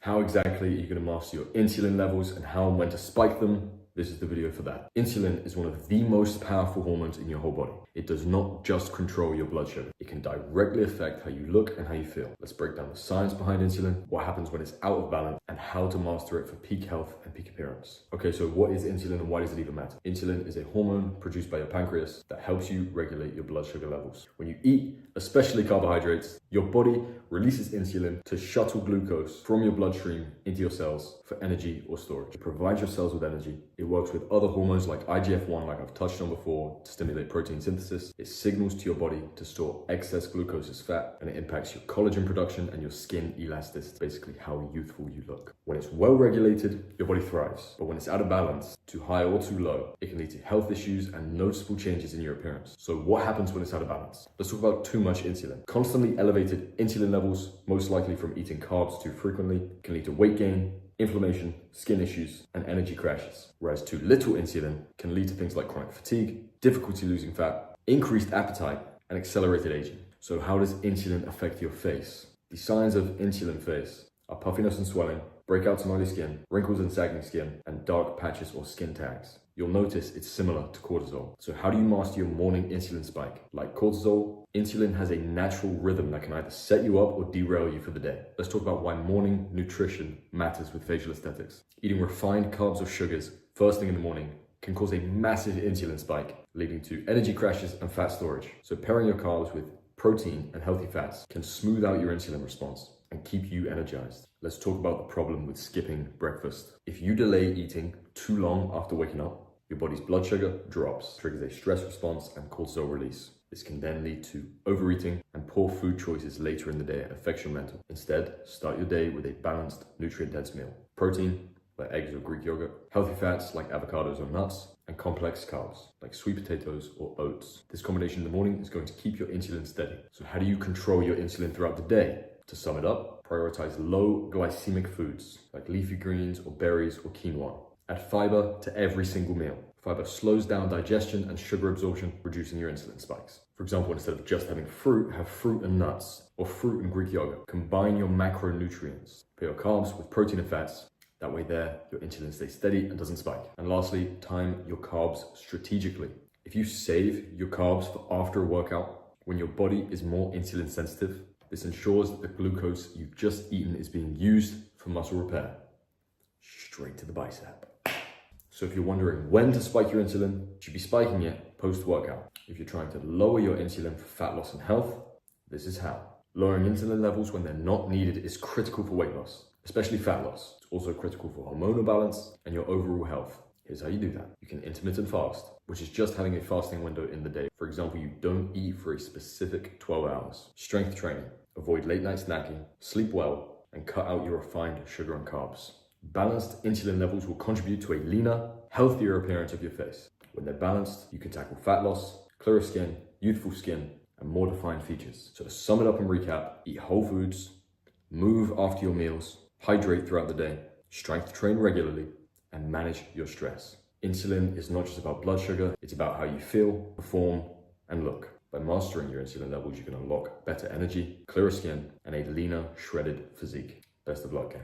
How exactly are you going to master your insulin levels and how and when to spike them? This is the video for that. Insulin is one of the most powerful hormones in your whole body. It does not just control your blood sugar. It can directly affect how you look and how you feel. Let's break down the science behind insulin, what happens when it's out of balance, and how to master it for peak health and peak appearance. Okay, so what is insulin and why does it even matter? Insulin is a hormone produced by your pancreas that helps you regulate your blood sugar levels. When you eat, especially carbohydrates, your body releases insulin to shuttle glucose from your bloodstream into your cells for energy or storage. It provides your cells with energy. It works with other hormones like IGF-1, like I've touched on before, to stimulate protein synthesis. It signals to your body to store excess glucose as fat, and it impacts your collagen production and your skin elasticity, basically how youthful you look. When it's well regulated, your body thrives. But when it's out of balance, too high or too low, it can lead to health issues and noticeable changes in your appearance. So what happens when it's out of balance? Let's talk about too much insulin. Constantly elevated insulin levels, most likely from eating carbs too frequently, can lead to weight gain, inflammation, skin issues, and energy crashes. Whereas too little insulin can lead to things like chronic fatigue, difficulty losing fat, increased appetite, and accelerated aging. So how does insulin affect your face? The signs of insulin face are puffiness and swelling, breakouts in oily skin, wrinkles and sagging skin, and dark patches or skin tags. You'll notice it's similar to cortisol. So how do you master your morning insulin spike? Like cortisol, insulin has a natural rhythm that can either set you up or derail you for the day. Let's talk about why morning nutrition matters with facial aesthetics. Eating refined carbs or sugars first thing in the morning can cause a massive insulin spike, leading to energy crashes and fat storage. So pairing your carbs with protein and healthy fats can smooth out your insulin response and keep you energized. Let's talk about the problem with skipping breakfast. If you delay eating too long after waking up, your body's blood sugar drops, triggers a stress response and cortisol release. This can then lead to overeating and poor food choices later in the day and affects your mental. Instead, start your day with a balanced, nutrient-dense meal. Protein, like eggs or Greek yogurt, healthy fats like avocados or nuts, and complex carbs like sweet potatoes or oats. This combination in the morning is going to keep your insulin steady. So how do you control your insulin throughout the day? To sum it up, prioritize low glycemic foods like leafy greens or berries or quinoa. Add fiber to every single meal. Fiber slows down digestion and sugar absorption, reducing your insulin spikes. For example, instead of just having fruit, have fruit and nuts, or fruit and Greek yogurt. Combine your macronutrients. Pair your carbs with protein and fats. That way there, your insulin stays steady and doesn't spike. And lastly, time your carbs strategically. If you save your carbs for after a workout, when your body is more insulin sensitive, this ensures that the glucose you've just eaten is being used for muscle repair. Straight to the bicep. So if you're wondering when to spike your insulin, you should be spiking it post-workout. If you're trying to lower your insulin for fat loss and health, this is how. Lowering insulin levels when they're not needed is critical for weight loss, especially fat loss. It's also critical for hormonal balance and your overall health. Here's how you do that. You can intermittent fast, which is just having a fasting window in the day. For example, you don't eat for a specific 12 hours. Strength training. Avoid late night snacking, sleep well, and cut out your refined sugar and carbs. Balanced insulin levels will contribute to a leaner, healthier appearance of your face. When they're balanced, you can tackle fat loss, clearer skin, youthful skin, and more defined features. So to sum it up and recap, eat whole foods, move after your meals, hydrate throughout the day, strength train regularly, and manage your stress. Insulin is not just about blood sugar, it's about how you feel, perform, and look. By mastering your insulin levels, you can unlock better energy, clearer skin, and a leaner, shredded physique. Best of luck, gang.